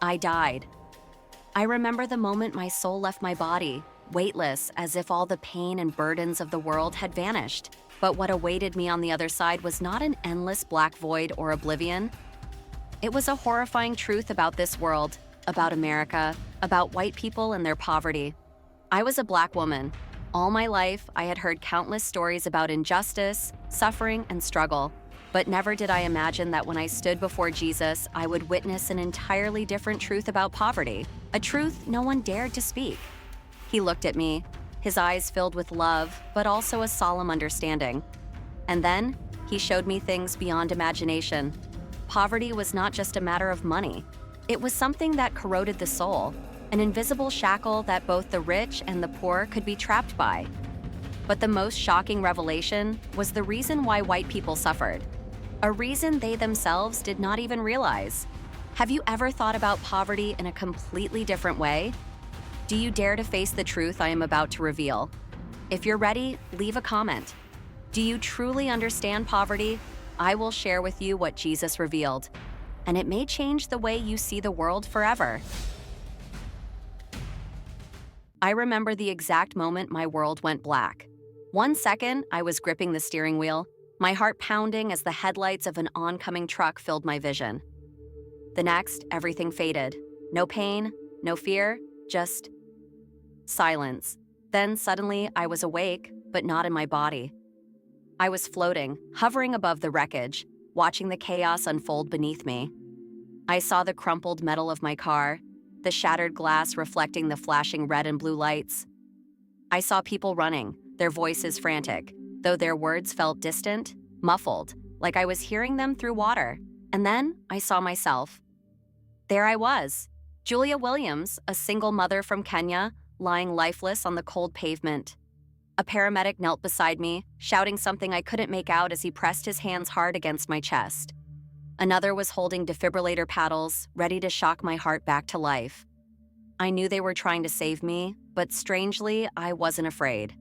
I died. I remember the moment my soul left my body, weightless, as if all the pain and burdens of the world had vanished. But what awaited me on the other side was not an endless black void or oblivion. It was a horrifying truth about this world, about America, about white people and their poverty. I was a Black woman. All my life, I had heard countless stories about injustice, suffering, and struggle. But never did I imagine that when I stood before Jesus, I would witness an entirely different truth about poverty, a truth no one dared to speak. He looked at me, his eyes filled with love, but also a solemn understanding. And then, he showed me things beyond imagination. Poverty was not just a matter of money. It was something that corroded the soul, an invisible shackle that both the rich and the poor could be trapped by. But the most shocking revelation was the reason why white people suffered, a reason they themselves did not even realize. Have you ever thought about poverty in a completely different way? Do you dare to face the truth I am about to reveal? If you're ready, leave a comment. Do you truly understand poverty? I will share with you what Jesus revealed, and it may change the way you see the world forever. I remember the exact moment my world went black. 1 second, I was gripping the steering wheel, my heart pounding as the headlights of an oncoming truck filled my vision. The next, everything faded. No pain, no fear, just silence. Then suddenly, I was awake, but not in my body. I was floating, hovering above the wreckage, watching the chaos unfold beneath me. I saw the crumpled metal of my car, the shattered glass reflecting the flashing red and blue lights. I saw people running, their voices frantic, though their words felt distant, muffled, like I was hearing them through water. And then I saw myself. There I was, Julia Williams, a single mother from Kenya, lying lifeless on the cold pavement. A paramedic knelt beside me, shouting something I couldn't make out as he pressed his hands hard against my chest. Another was holding defibrillator paddles, ready to shock my heart back to life. I knew they were trying to save me, but strangely, I wasn't afraid.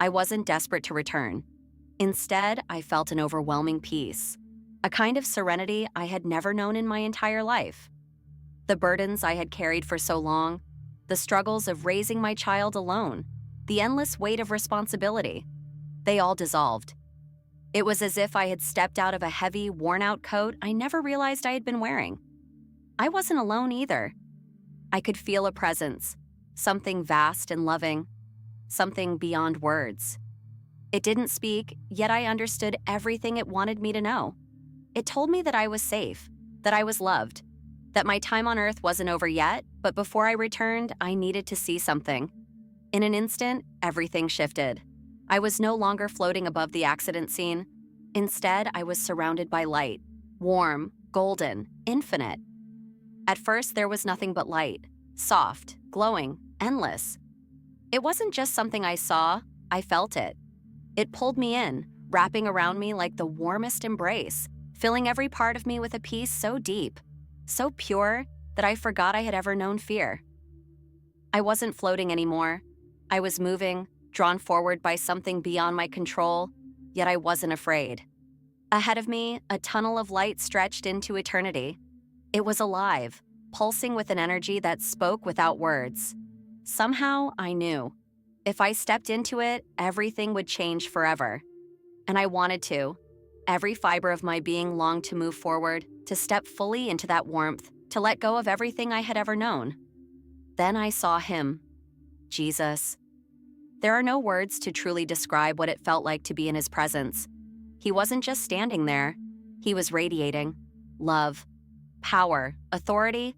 I wasn't desperate to return. Instead, I felt an overwhelming peace, a kind of serenity I had never known in my entire life. The burdens I had carried for so long, the struggles of raising my child alone, the endless weight of responsibility, they all dissolved. It was as if I had stepped out of a heavy, worn-out coat I never realized I had been wearing. I wasn't alone either. I could feel a presence, something vast and loving, something beyond words. It didn't speak, yet I understood everything it wanted me to know. It told me that I was safe, that I was loved, that my time on Earth wasn't over yet, but before I returned, I needed to see something. In an instant, everything shifted. I was no longer floating above the accident scene. Instead, I was surrounded by light, warm, golden, infinite. At first, there was nothing but light, soft, glowing, endless. It wasn't just something I saw, I felt it. It pulled me in, wrapping around me like the warmest embrace, filling every part of me with a peace so deep, so pure, that I forgot I had ever known fear. I wasn't floating anymore. I was moving, drawn forward by something beyond my control, yet I wasn't afraid. Ahead of me, a tunnel of light stretched into eternity. It was alive, pulsing with an energy that spoke without words. Somehow, I knew. If I stepped into it, everything would change forever. And I wanted to. Every fiber of my being longed to move forward, to step fully into that warmth, to let go of everything I had ever known. Then I saw him, Jesus. There are no words to truly describe what it felt like to be in his presence. He wasn't just standing there. He was radiating love, power, authority.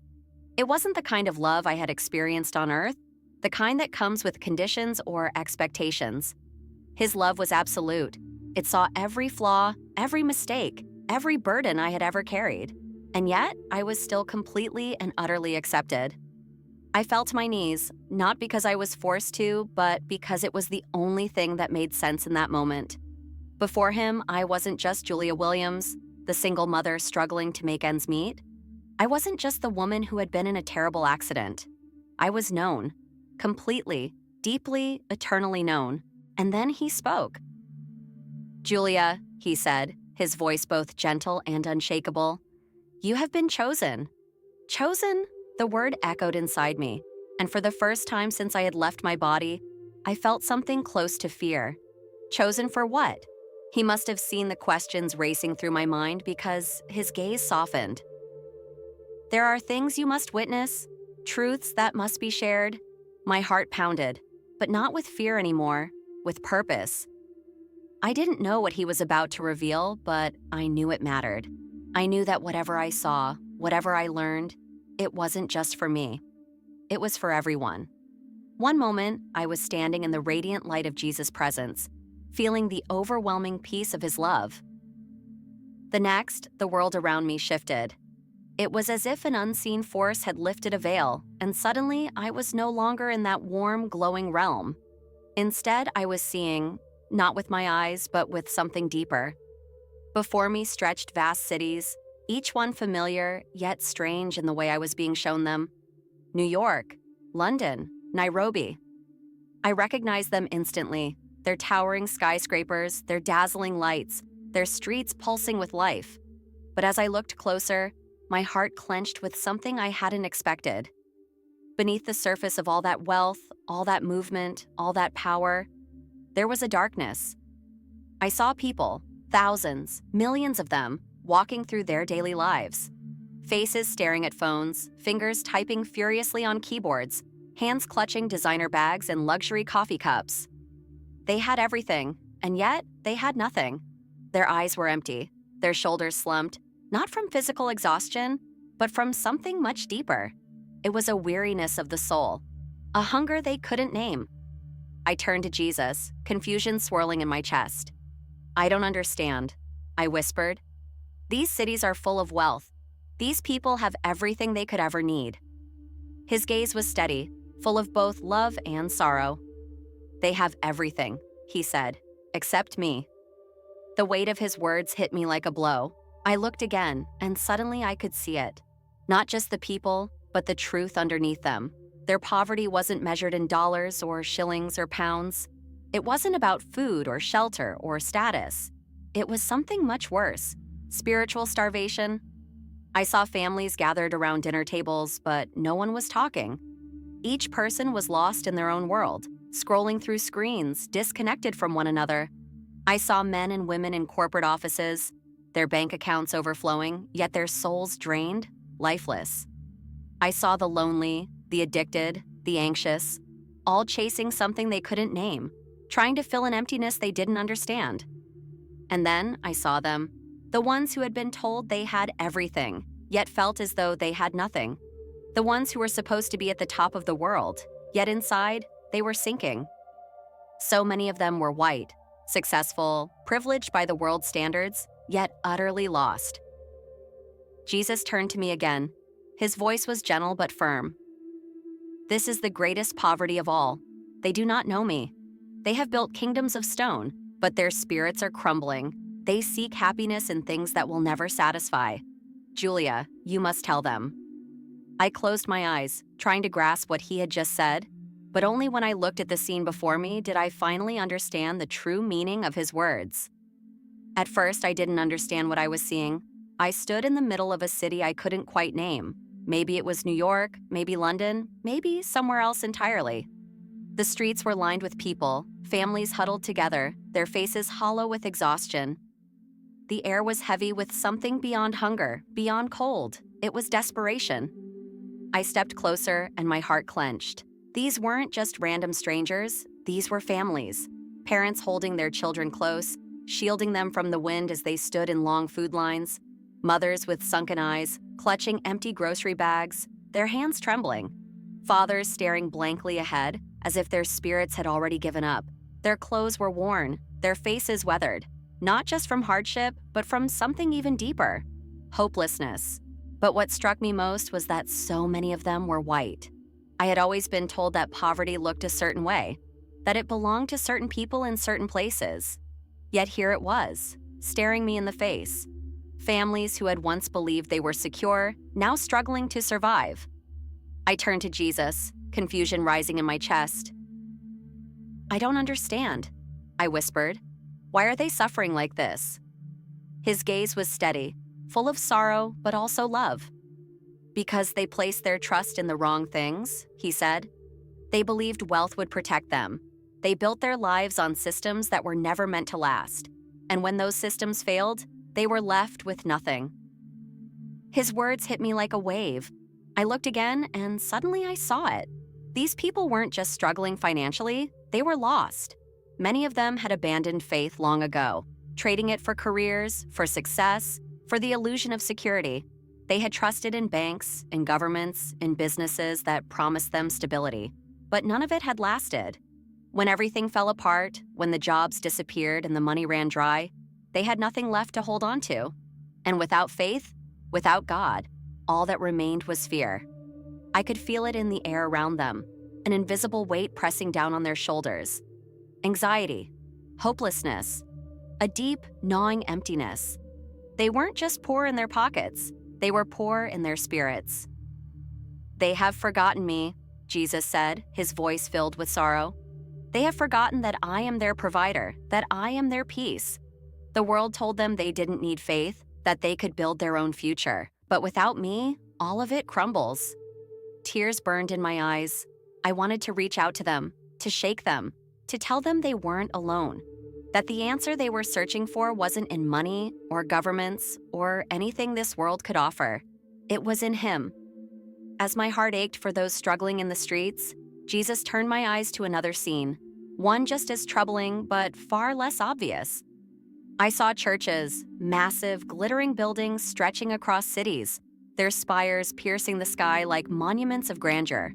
It wasn't the kind of love I had experienced on Earth, the kind that comes with conditions or expectations. His love was absolute. It saw every flaw, every mistake, every burden I had ever carried. And yet, I was still completely and utterly accepted. I fell to my knees, not because I was forced to, but because it was the only thing that made sense in that moment. Before him, I wasn't just Julia Williams, the single mother struggling to make ends meet. I wasn't just the woman who had been in a terrible accident. I was known, completely, deeply, eternally known. And then he spoke. "Julia," he said, his voice both gentle and unshakable, "you have been chosen. Chosen? The word echoed inside me, and for the first time since I had left my body, I felt something close to fear. Chosen for what? He must have seen the questions racing through my mind because his gaze softened. There are things you must witness, truths that must be shared. My heart pounded, but not with fear anymore, with purpose. I didn't know what he was about to reveal, but I knew it mattered. I knew that whatever I saw, whatever I learned, it wasn't just for me. It was for everyone. One moment, I was standing in the radiant light of Jesus' presence, feeling the overwhelming peace of his love. The next, the world around me shifted. It was as if an unseen force had lifted a veil, and suddenly I was no longer in that warm, glowing realm. Instead, I was seeing, not with my eyes, but with something deeper. Before me stretched vast cities, each one familiar, yet strange in the way I was being shown them. New York, London, Nairobi. I recognized them instantly, their towering skyscrapers, their dazzling lights, their streets pulsing with life. But as I looked closer, my heart clenched with something I hadn't expected. Beneath the surface of all that wealth, all that movement, all that power, there was a darkness. I saw people, thousands, millions of them, walking through their daily lives. Faces staring at phones, fingers typing furiously on keyboards, hands clutching designer bags and luxury coffee cups. They had everything, and yet they had nothing. Their eyes were empty, their shoulders slumped, not from physical exhaustion, but from something much deeper. It was a weariness of the soul, a hunger they couldn't name. I turned to Jesus, confusion swirling in my chest. "I don't understand," I whispered. "These cities are full of wealth. These people have everything they could ever need." His gaze was steady, full of both love and sorrow. "They have everything," he said, "except me." The weight of his words hit me like a blow. I looked again, and suddenly I could see it. Not just the people, but the truth underneath them. Their poverty wasn't measured in dollars or shillings or pounds. It wasn't about food or shelter or status. It was something much worse: spiritual starvation. I saw families gathered around dinner tables, but no one was talking. Each person was lost in their own world, scrolling through screens, disconnected from one another. I saw men and women in corporate offices, their bank accounts overflowing, yet their souls drained, lifeless. I saw the lonely, the addicted, the anxious, all chasing something they couldn't name, trying to fill an emptiness they didn't understand. And then I saw them, the ones who had been told they had everything, yet felt as though they had nothing. The ones who were supposed to be at the top of the world, yet inside, they were sinking. So many of them were white, successful, privileged by the world's standards, yet utterly lost. Jesus turned to me again. His voice was gentle but firm. "This is the greatest poverty of all. They do not know me. They have built kingdoms of stone, but their spirits are crumbling. They seek happiness in things that will never satisfy. Julia, you must tell them." I closed my eyes, trying to grasp what he had just said, but only when I looked at the scene before me did I finally understand the true meaning of his words. At first, I didn't understand what I was seeing. I stood in the middle of a city I couldn't quite name. Maybe it was New York, maybe London, maybe somewhere else entirely. The streets were lined with people, families huddled together, their faces hollow with exhaustion. The air was heavy with something beyond hunger, beyond cold. It was desperation. I stepped closer, and my heart clenched. These weren't just random strangers. These were families. Parents holding their children close, shielding them from the wind as they stood in long food lines. Mothers with sunken eyes, clutching empty grocery bags, their hands trembling. Fathers staring blankly ahead, as if their spirits had already given up. Their clothes were worn, their faces weathered, not just from hardship, but from something even deeper: hopelessness. But what struck me most was that so many of them were white. I had always been told that poverty looked a certain way, that it belonged to certain people in certain places. Yet here it was, staring me in the face. Families who had once believed they were secure, now struggling to survive. I turned to Jesus, confusion rising in my chest. "I don't understand," I whispered. "Why are they suffering like this?" His gaze was steady, full of sorrow, but also love. Because they placed their trust in the wrong things, he said. They believed wealth would protect them. They built their lives on systems that were never meant to last. And when those systems failed, they were left with nothing. His words hit me like a wave. I looked again, and suddenly I saw it. These people weren't just struggling financially, they were lost. Many of them had abandoned faith long ago, trading it for careers, for success, for the illusion of security. They had trusted in banks, in governments, in businesses that promised them stability. But none of it had lasted. When everything fell apart, when the jobs disappeared and the money ran dry, they had nothing left to hold on to. And without faith, without God, all that remained was fear. I could feel it in the air around them, an invisible weight pressing down on their shoulders. Anxiety, hopelessness, a deep, gnawing emptiness. They weren't just poor in their pockets, they were poor in their spirits. "They have forgotten me," Jesus said, his voice filled with sorrow. "They have forgotten that I am their provider, that I am their peace." The world told them they didn't need faith, that they could build their own future. But without me, all of it crumbles. Tears burned in my eyes. I wanted to reach out to them, to shake them, to tell them they weren't alone, that the answer they were searching for wasn't in money or governments or anything this world could offer. It was in Him. As my heart ached for those struggling in the streets, Jesus turned my eyes to another scene, one just as troubling but far less obvious. I saw churches, massive, glittering buildings stretching across cities, their spires piercing the sky like monuments of grandeur.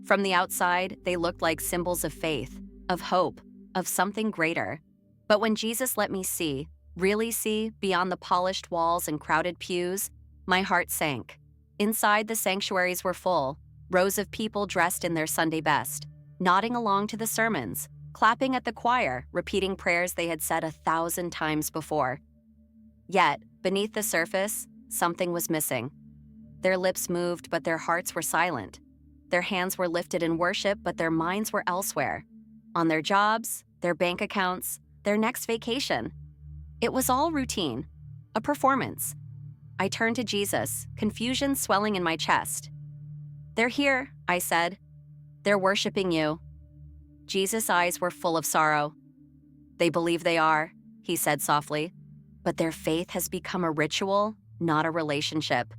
From the outside, they looked like symbols of faith, of hope, of something greater. But when Jesus let me see, really see, beyond the polished walls and crowded pews, my heart sank. Inside, the sanctuaries were full, rows of people dressed in their Sunday best, nodding along to the sermons, clapping at the choir, repeating prayers they had said 1,000 times before. Yet, beneath the surface, something was missing. Their lips moved, but their hearts were silent. Their hands were lifted in worship, but their minds were elsewhere. On their jobs, their bank accounts, their next vacation. It was all routine, a performance. I turned to Jesus, confusion swelling in my chest. "They're here," I said. "They're worshiping you." Jesus' eyes were full of sorrow. "They believe they are," he said softly, "but their faith has become a ritual, not a relationship."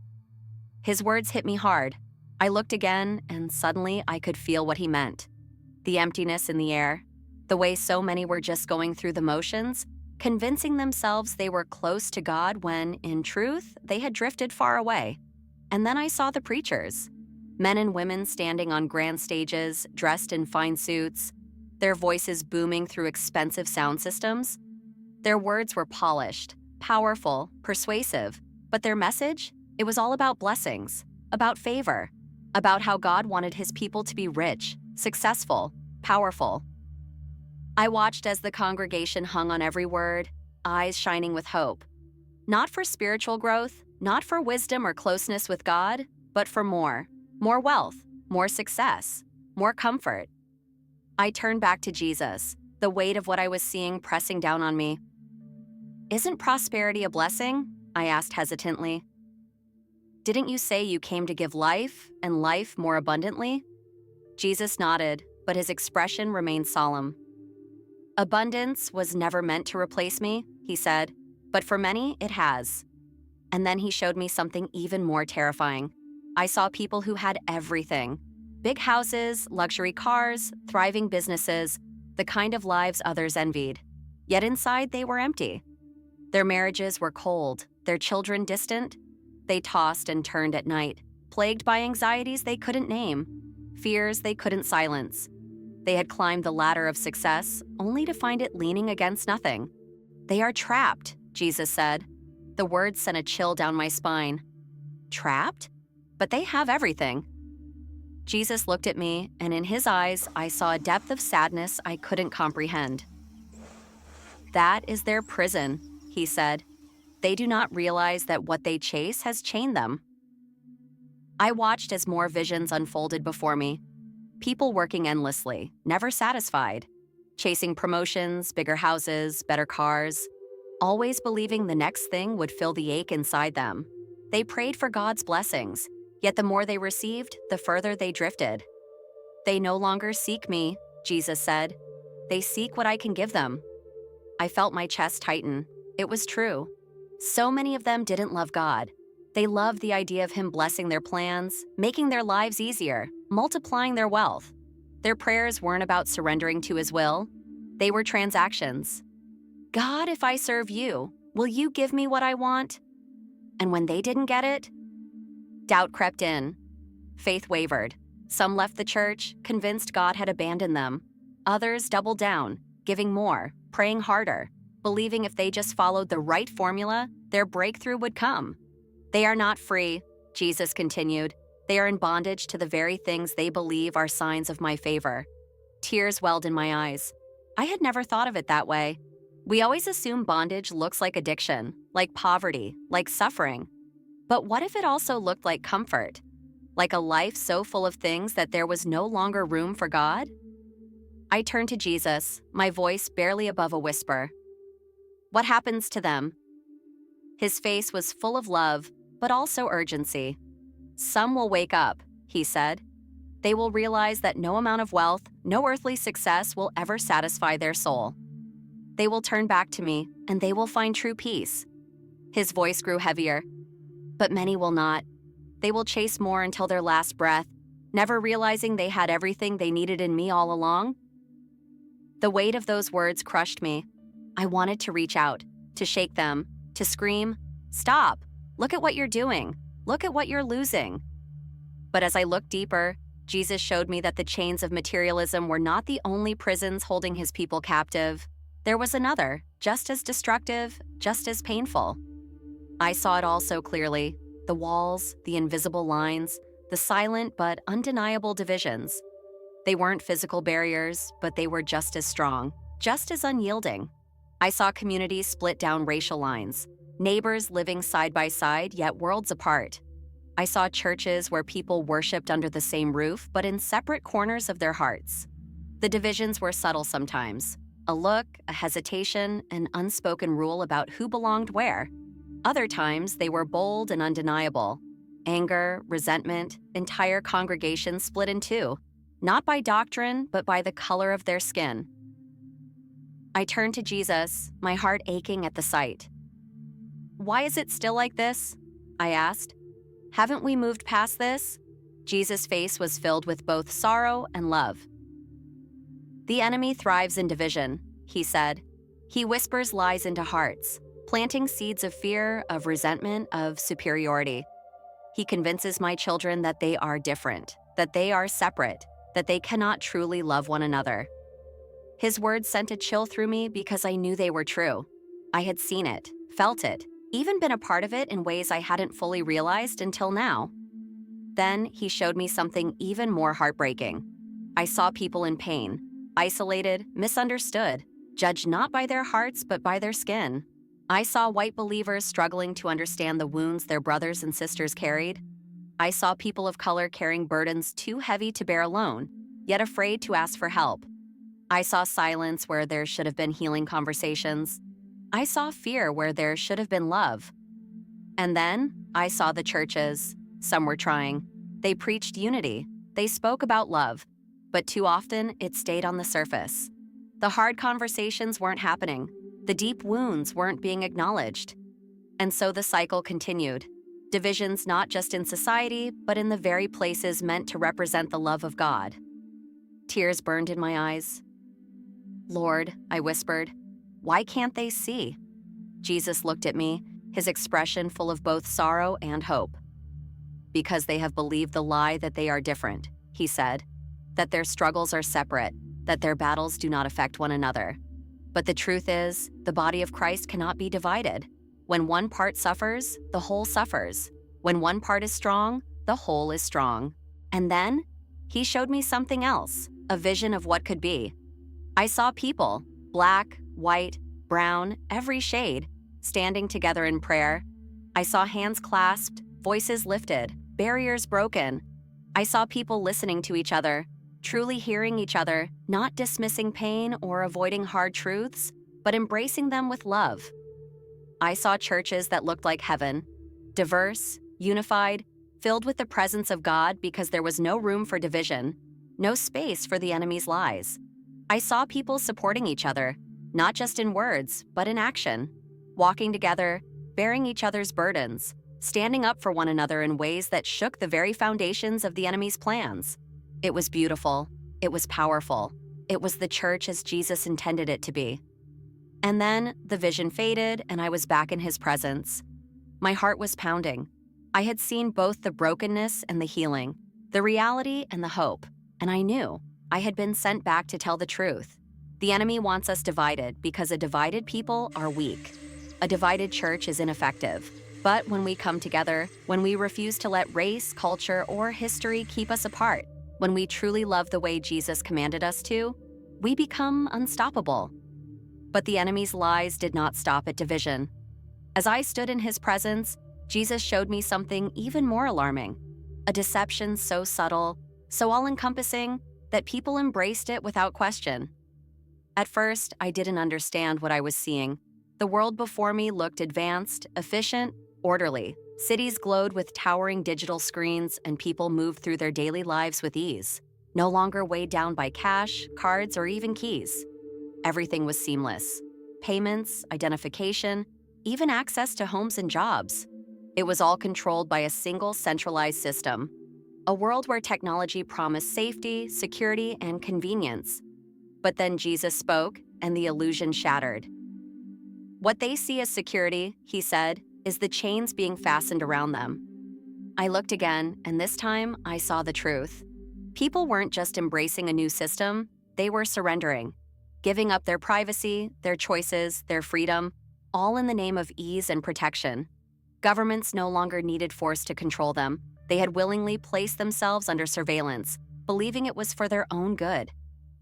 His words hit me hard. I looked again, and suddenly I could feel what he meant. The emptiness in the air, the way so many were just going through the motions, convincing themselves they were close to God when, in truth, they had drifted far away. And then I saw the preachers. Men and women standing on grand stages, dressed in fine suits, their voices booming through expensive sound systems. Their words were polished, powerful, persuasive, but their message, it was all about blessings, about favor, about how God wanted His people to be rich, successful, powerful. I watched as the congregation hung on every word, eyes shining with hope. Not for spiritual growth, not for wisdom or closeness with God, but for more wealth, more success, more comfort. I turned back to Jesus, the weight of what I was seeing pressing down on me. "Isn't prosperity a blessing?" I asked hesitantly. "Didn't you say you came to give life, and life more abundantly?" Jesus nodded, but his expression remained solemn. "Abundance was never meant to replace me," he said, "but for many, it has." And then he showed me something even more terrifying. I saw people who had everything. Big houses, luxury cars, thriving businesses, the kind of lives others envied. Yet inside, they were empty. Their marriages were cold, their children distant. They tossed and turned at night, plagued by anxieties they couldn't name, fears they couldn't silence. They had climbed the ladder of success, only to find it leaning against nothing. "They are trapped," Jesus said. The words sent a chill down my spine. Trapped? But they have everything. Jesus looked at me, and in his eyes, I saw a depth of sadness I couldn't comprehend. "That is their prison," he said. "They do not realize that what they chase has chained them." I watched as more visions unfolded before me. People working endlessly, never satisfied, chasing promotions, bigger houses, better cars, always believing the next thing would fill the ache inside them. They prayed for God's blessings, Yet the more they received, the further they drifted. "They no longer seek me," Jesus said. "They seek what I can give them." I felt my chest tighten. It was true. So many of them didn't love God. They loved the idea of Him blessing their plans, making their lives easier, multiplying their wealth. Their prayers weren't about surrendering to His will. They were transactions. "God, if I serve you, will you give me what I want?" And when they didn't get it, doubt crept in. Faith wavered. Some left the church, convinced God had abandoned them. Others doubled down, giving more, praying harder, believing if they just followed the right formula, their breakthrough would come. "They are not free," Jesus continued. "They are in bondage to the very things they believe are signs of my favor." Tears welled in my eyes. I had never thought of it that way. We always assume bondage looks like addiction, like poverty, like suffering. But what if it also looked like comfort? Like a life so full of things that there was no longer room for God? I turned to Jesus, my voice barely above a whisper. "What happens to them?" His face was full of love, but also urgency. "Some will wake up," he said. "They will realize that no amount of wealth, no earthly success will ever satisfy their soul. They will turn back to me, and they will find true peace." His voice grew heavier. "But many will not. They will chase more until their last breath, never realizing they had everything they needed in me all along." The weight of those words crushed me. I wanted to reach out, to shake them, to scream, "Stop! Look at what you're doing. Look at what you're losing." But as I looked deeper, Jesus showed me that the chains of materialism were not the only prisons holding His people captive. There was another, just as destructive, just as painful. I saw it all so clearly: the walls, the invisible lines, the silent but undeniable divisions. They weren't physical barriers, but they were just as strong, just as unyielding. I saw communities split down racial lines, neighbors living side by side yet worlds apart. I saw churches where people worshiped under the same roof but in separate corners of their hearts. The divisions were subtle sometimes: a look, a hesitation, an unspoken rule about who belonged where. Other times, they were bold and undeniable. Anger, resentment, entire congregations split in two, not by doctrine, but by the color of their skin. I turned to Jesus, my heart aching at the sight. "Why is it still like this?" I asked. "Haven't we moved past this?" Jesus' face was filled with both sorrow and love. "The enemy thrives in division," he said. "He whispers lies into hearts, planting seeds of fear, of resentment, of superiority. He convinces my children that they are different, that they are separate, that they cannot truly love one another." His words sent a chill through me because I knew they were true. I had seen it, felt it, even been a part of it in ways I hadn't fully realized until now. Then he showed me something even more heartbreaking. I saw people in pain, isolated, misunderstood, judged not by their hearts but by their skin. I saw white believers struggling to understand the wounds their brothers and sisters carried. I saw people of color carrying burdens too heavy to bear alone, yet afraid to ask for help. I saw silence where there should have been healing conversations. I saw fear where there should have been love. And then I saw the churches. Some were trying. They preached unity. They spoke about love. But too often, it stayed on the surface. The hard conversations weren't happening. The deep wounds weren't being acknowledged. And so the cycle continued. Divisions not just in society, but in the very places meant to represent the love of God. Tears burned in my eyes. "Lord," I whispered, "why can't they see?" Jesus looked at me, his expression full of both sorrow and hope. "Because they have believed the lie that they are different," he said, "that their struggles are separate, that their battles do not affect one another. But the truth is, the body of Christ cannot be divided. When one part suffers, the whole suffers. When one part is strong, the whole is strong." And then, he showed me something else, a vision of what could be. I saw people, black, white, brown, every shade, standing together in prayer. I saw hands clasped, voices lifted, barriers broken. I saw people listening to each other, truly hearing each other, not dismissing pain or avoiding hard truths, but embracing them with love. I saw churches that looked like heaven, diverse, unified, filled with the presence of God because there was no room for division, no space for the enemy's lies. I saw people supporting each other, not just in words, but in action, walking together, bearing each other's burdens, standing up for one another in ways that shook the very foundations of the enemy's plans. It was beautiful. It was powerful. It was the church as Jesus intended it to be. And then the vision faded and I was back in his presence. My heart was pounding. I had seen both the brokenness and the healing, the reality and the hope, and I knew I had been sent back to tell the truth. The enemy wants us divided because a divided people are weak. A divided church is ineffective. But when we come together, when we refuse to let race, culture, or history keep us apart, when we truly love the way Jesus commanded us to, we become unstoppable. But the enemy's lies did not stop at division. As I stood in his presence, Jesus showed me something even more alarming. A deception so subtle, so all-encompassing, that people embraced it without question. At first, I didn't understand what I was seeing. The world before me looked advanced, efficient, orderly. Cities glowed with towering digital screens, and people moved through their daily lives with ease, no longer weighed down by cash, cards, or even keys. Everything was seamless. Payments, identification, even access to homes and jobs. It was all controlled by a single centralized system. A world where technology promised safety, security, and convenience. But then Jesus spoke, and the illusion shattered. What they see as security, he said, is the chains being fastened around them. I looked again, and this time I saw the truth. People weren't just embracing a new system, they were surrendering, giving up their privacy, their choices, their freedom, all in the name of ease and protection. Governments no longer needed force to control them. They had willingly placed themselves under surveillance, believing it was for their own good.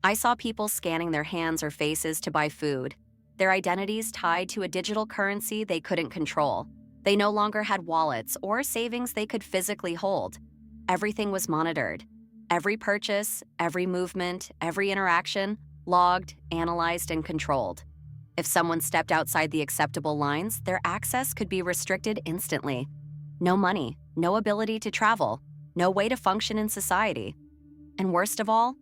I saw people scanning their hands or faces to buy food, their identities tied to a digital currency they couldn't control. They no longer had wallets or savings they could physically hold. Everything was monitored. Every purchase, every movement, every interaction, logged, analyzed, and controlled. If someone stepped outside the acceptable lines, their access could be restricted instantly. No money, no ability to travel, no way to function in society. And worst of all,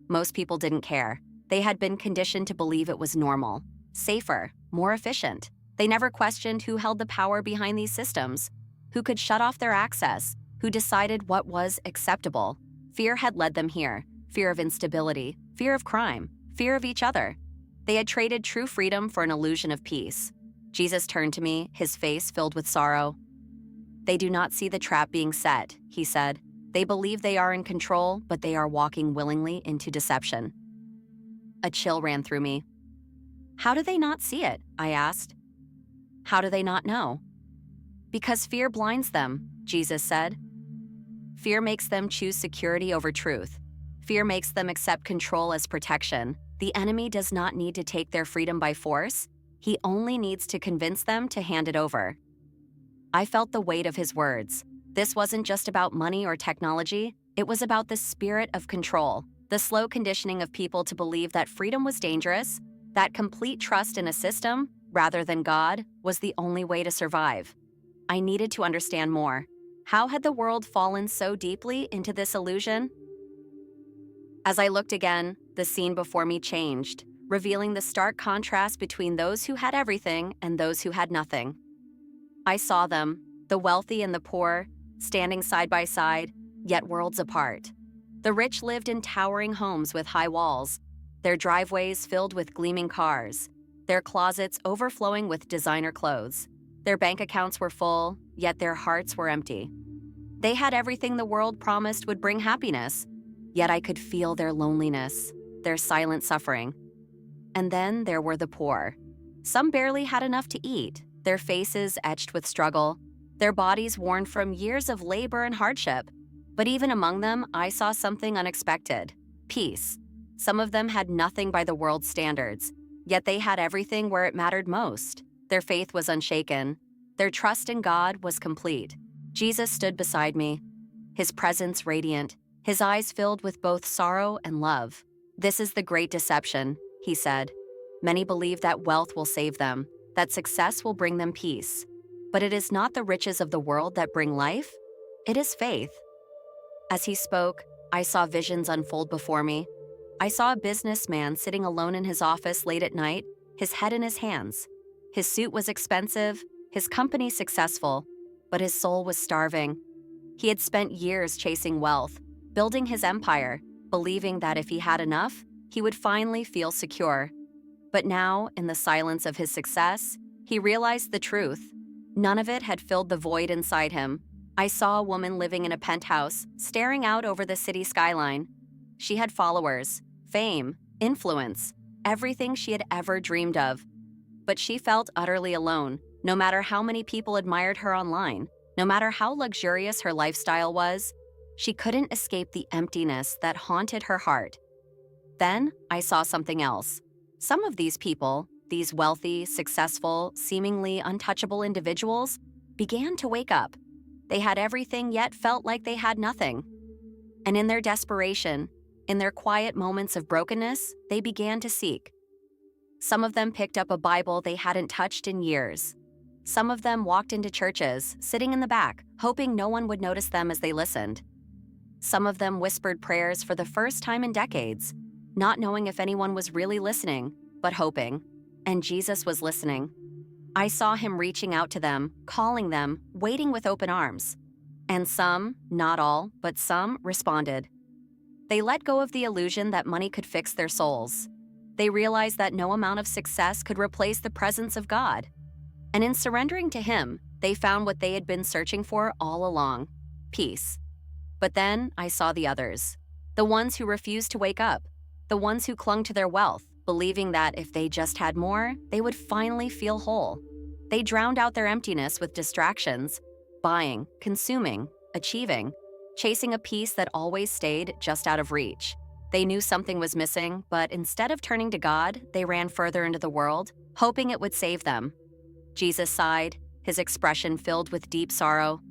most people didn't care. They had been conditioned to believe it was normal, safer, more efficient. They never questioned who held the power behind these systems, who could shut off their access, who decided what was acceptable. Fear had led them here. Fear of instability, fear of crime, fear of each other. They had traded true freedom for an illusion of peace. Jesus turned to me, his face filled with sorrow. They do not see the trap being set, he said. They believe they are in control, but they are walking willingly into deception. A chill ran through me. How do they not see it? I asked. How do they not know? Because fear blinds them, Jesus said. Fear makes them choose security over truth. Fear makes them accept control as protection. The enemy does not need to take their freedom by force. He only needs to convince them to hand it over. I felt the weight of his words. This wasn't just about money or technology. It was about the spirit of control, the slow conditioning of people to believe that freedom was dangerous, that complete trust in a system, rather than God, was the only way to survive. I needed to understand more. How had the world fallen so deeply into this illusion? As I looked again, the scene before me changed, revealing the stark contrast between those who had everything and those who had nothing. I saw them, the wealthy and the poor, standing side by side, yet worlds apart. The rich lived in towering homes with high walls, their driveways filled with gleaming cars, their closets overflowing with designer clothes. Their bank accounts were full, yet their hearts were empty. They had everything the world promised would bring happiness, yet I could feel their loneliness, their silent suffering. And then there were the poor. Some barely had enough to eat, their faces etched with struggle, their bodies worn from years of labor and hardship. But even among them, I saw something unexpected: peace. Some of them had nothing by the world's standards, yet they had everything where it mattered most. Their faith was unshaken. Their trust in God was complete. Jesus stood beside me, his presence radiant, his eyes filled with both sorrow and love. "This is the great deception," he said. "Many believe that wealth will save them, that success will bring them peace. But it is not the riches of the world that bring life. It is faith. As he spoke, I saw visions unfold before me. I saw a businessman sitting alone in his office late at night, his head in his hands. His suit was expensive, his company successful, but his soul was starving. He had spent years chasing wealth, building his empire, believing that if he had enough, he would finally feel secure. But now, in the silence of his success, he realized the truth. None of it had filled the void inside him. I saw a woman living in a penthouse, staring out over the city skyline. She had followers, fame, influence, everything she had ever dreamed of. But she felt utterly alone, no matter how many people admired her online, no matter how luxurious her lifestyle was. She couldn't escape the emptiness that haunted her heart. Then I saw something else. Some of these people, these wealthy, successful, seemingly untouchable individuals, began to wake up. They had everything yet felt like they had nothing. And in their desperation, in their quiet moments of brokenness, they began to seek. Some of them picked up a Bible they hadn't touched in years. Some of them walked into churches, sitting in the back, hoping no one would notice them as they listened. Some of them whispered prayers for the first time in decades, not knowing if anyone was really listening, but hoping. And Jesus was listening. I saw him reaching out to them, calling them, waiting with open arms. And some, not all, but some, responded. They let go of the illusion that money could fix their souls. They realized that no amount of success could replace the presence of God. And in surrendering to him, they found what they had been searching for all along: peace. But then I saw the others, the ones who refused to wake up, the ones who clung to their wealth, believing that if they just had more, they would finally feel whole. They drowned out their emptiness with distractions, buying, consuming, achieving, chasing a peace that always stayed just out of reach. They knew something was missing, but instead of turning to God, they ran further into the world, hoping it would save them. Jesus sighed, his expression filled with deep sorrow.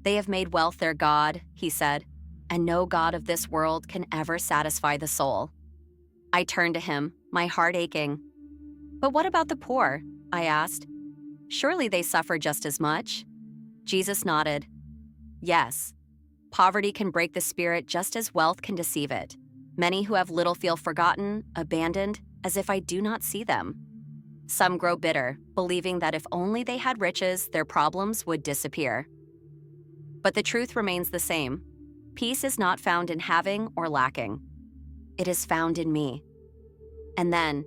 "They have made wealth their God," he said, "and no God of this world can ever satisfy the soul." I turned to him, my heart aching. "But what about the poor?" I asked. "Surely they suffer just as much?" Jesus nodded. "Yes. Poverty can break the spirit just as wealth can deceive it. Many who have little feel forgotten, abandoned, as if I do not see them. Some grow bitter, believing that if only they had riches, their problems would disappear. But the truth remains the same. Peace is not found in having or lacking. It is found in me." And then,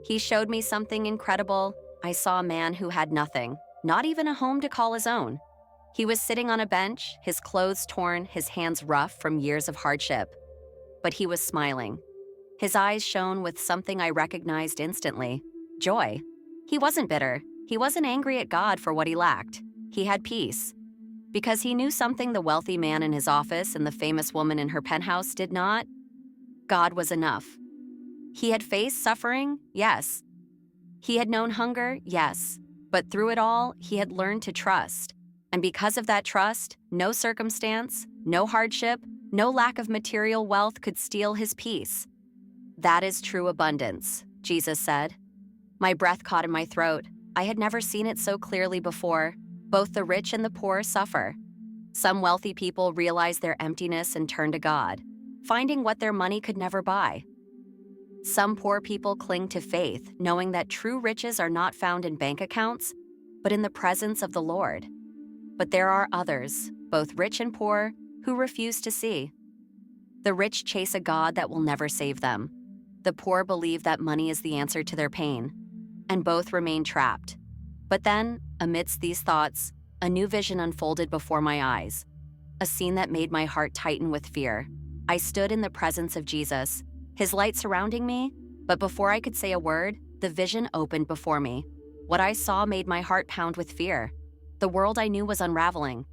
he showed me something incredible. I saw a man who had nothing, not even a home to call his own. He was sitting on a bench, his clothes torn, his hands rough from years of hardship. But he was smiling. His eyes shone with something I recognized instantly: joy. He wasn't bitter. He wasn't angry at God for what he lacked. He had peace. Because he knew something the wealthy man in his office and the famous woman in her penthouse did not. God was enough. He had faced suffering, yes. He had known hunger, yes. But through it all, he had learned to trust. And because of that trust, no circumstance, no hardship, no lack of material wealth could steal his peace. "That is true abundance," Jesus said. My breath caught in my throat. I had never seen it so clearly before. Both the rich and the poor suffer. Some wealthy people realize their emptiness and turn to God, finding what their money could never buy. Some poor people cling to faith, knowing that true riches are not found in bank accounts, but in the presence of the Lord. But there are others, both rich and poor, who refuse to see. The rich chase a God that will never save them. The poor believe that money is the answer to their pain, and both remain trapped. But then, amidst these thoughts, a new vision unfolded before my eyes, a scene that made my heart tighten with fear. I stood in the presence of Jesus, his light surrounding me, but before I could say a word, the vision opened before me. What I saw made my heart pound with fear. The world I knew was unraveling.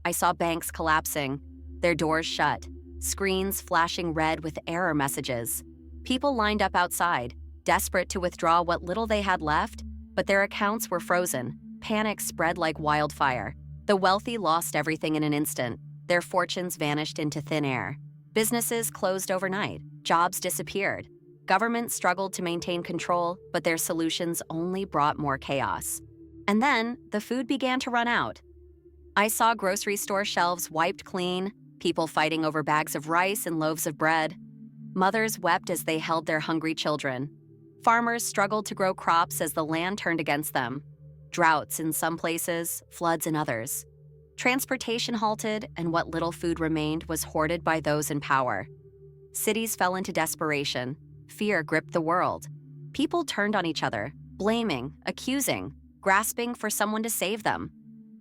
I saw banks collapsing, their doors shut, screens flashing red with error messages. People lined up outside, desperate to withdraw what little they had left, but their accounts were frozen. Panic spread like wildfire. The wealthy lost everything in an instant. Their fortunes vanished into thin air. Businesses closed overnight. Jobs disappeared. Governments struggled to maintain control, but their solutions only brought more chaos. And then, the food began to run out. I saw grocery store shelves wiped clean, people fighting over bags of rice and loaves of bread. Mothers wept as they held their hungry children. Farmers struggled to grow crops as the land turned against them. Droughts in some places, floods in others. Transportation halted, and what little food remained was hoarded by those in power. Cities fell into desperation. Fear gripped the world. People turned on each other, blaming, accusing, grasping for someone to save them.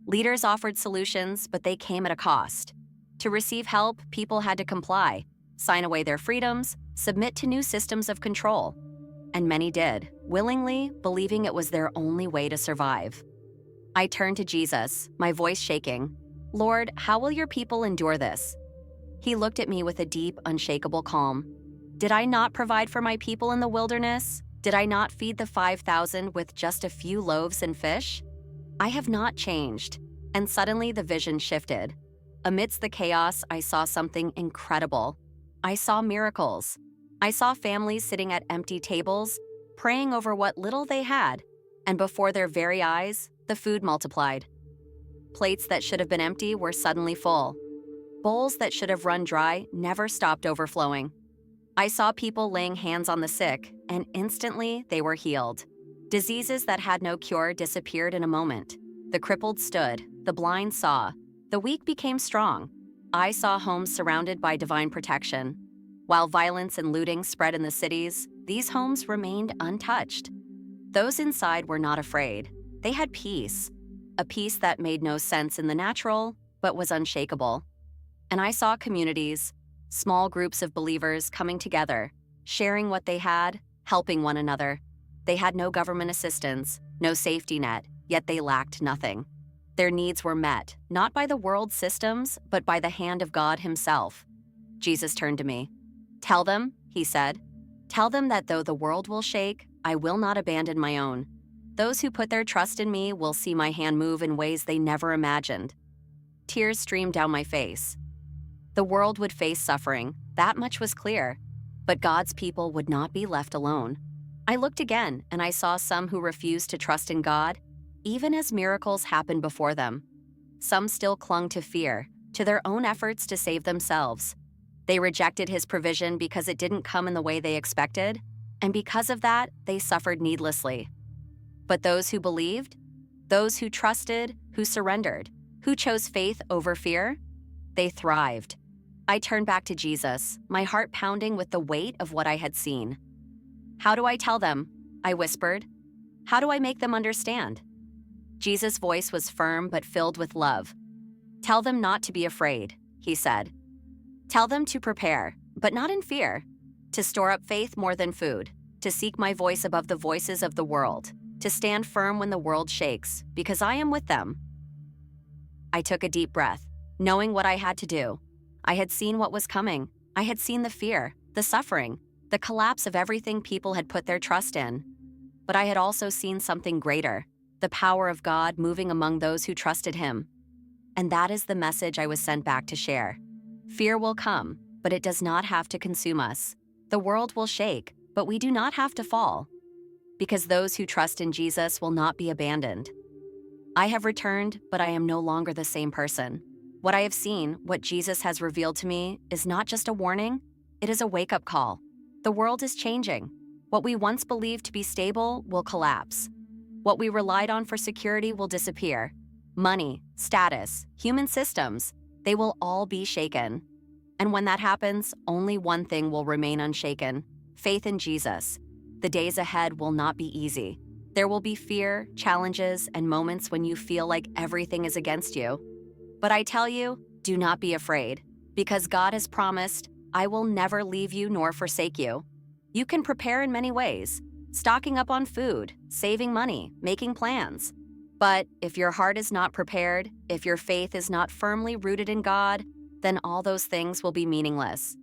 Leaders offered solutions, but they came at a cost. To receive help, people had to comply, sign away their freedoms, submit to new systems of control. And many did, willingly, believing it was their only way to survive. I turned to Jesus, my voice shaking. "Lord, how will your people endure this?" He looked at me with a deep, unshakable calm. "Did I not provide for my people in the wilderness? Did I not feed the 5,000 with just a few loaves and fish? I have not changed." And suddenly the vision shifted. Amidst the chaos, I saw something incredible. I saw miracles. I saw families sitting at empty tables, praying over what little they had, and before their very eyes, the food multiplied. Plates that should have been empty were suddenly full. Bowls that should have run dry never stopped overflowing. I saw people laying hands on the sick, and instantly they were healed. Diseases that had no cure disappeared in a moment. The crippled stood, the blind saw, the weak became strong. I saw homes surrounded by divine protection. While violence and looting spread in the cities, these homes remained untouched. Those inside were not afraid. They had peace, a peace that made no sense in the natural, but was unshakable. And I saw communities, small groups of believers coming together, sharing what they had, helping one another. They had no government assistance, no safety net, yet they lacked nothing. Their needs were met, not by the world's systems, but by the hand of God Himself. Jesus turned to me. "Tell them," He said, "tell them that though the world will shake, I will not abandon my own. Those who put their trust in me will see my hand move in ways they never imagined." Tears streamed down my face. The world would face suffering, that much was clear, but God's people would not be left alone. I looked again, and I saw some who refused to trust in God, even as miracles happened before them. Some still clung to fear, to their own efforts to save themselves. They rejected His provision because it didn't come in the way they expected, and because of that, they suffered needlessly. But those who believed, those who trusted, who surrendered, who chose faith over fear, they thrived. I turned back to Jesus, my heart pounding with the weight of what I had seen. "How do I tell them?" I whispered. "How do I make them understand?" Jesus' voice was firm but filled with love. "Tell them not to be afraid," He said. "Tell them to prepare, but not in fear, to store up faith more than food, to seek my voice above the voices of the world, to stand firm when the world shakes, because I am with them." I took a deep breath, knowing what I had to do. I had seen what was coming. I had seen the fear, the suffering, the collapse of everything people had put their trust in. But I had also seen something greater, the power of God moving among those who trusted Him. And that is the message I was sent back to share. Fear will come, but it does not have to consume us. The world will shake, but we do not have to fall. Because those who trust in Jesus will not be abandoned. I have returned, but I am no longer the same person. What I have seen, what Jesus has revealed to me, is not just a warning, it is a wake-up call. The world is changing. What we once believed to be stable will collapse. What we relied on for security will disappear. Money, status, human systems, they will all be shaken. And when that happens, only one thing will remain unshaken: faith in Jesus. The days ahead will not be easy. There will be fear, challenges, and moments when you feel like everything is against you. But I tell you, do not be afraid, because God has promised, "I will never leave you nor forsake you." You can prepare in many ways, stocking up on food, saving money, making plans. But if your heart is not prepared, if your faith is not firmly rooted in God, then all those things will be meaningless.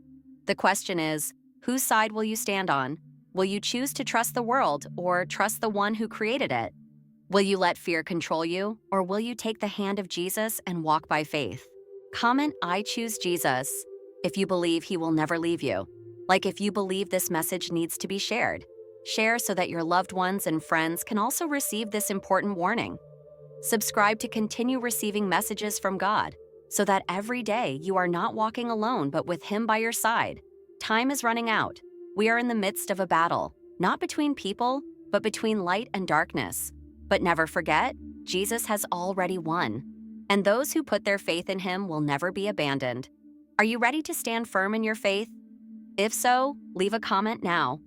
The question is, whose side will you stand on? Will you choose to trust the world or trust the one who created it? Will you let fear control you, or will you take the hand of Jesus and walk by faith? Comment, "I choose Jesus," if you believe He will never leave you. Like if you believe this message needs to be shared. Share so that your loved ones and friends can also receive this important warning. Subscribe to continue receiving messages from God so that every day you are not walking alone but with Him by your side. Time is running out. We are in the midst of a battle, not between people, but between light and darkness. But never forget, Jesus has already won, and those who put their faith in Him will never be abandoned. Are you ready to stand firm in your faith? If so, leave a comment now.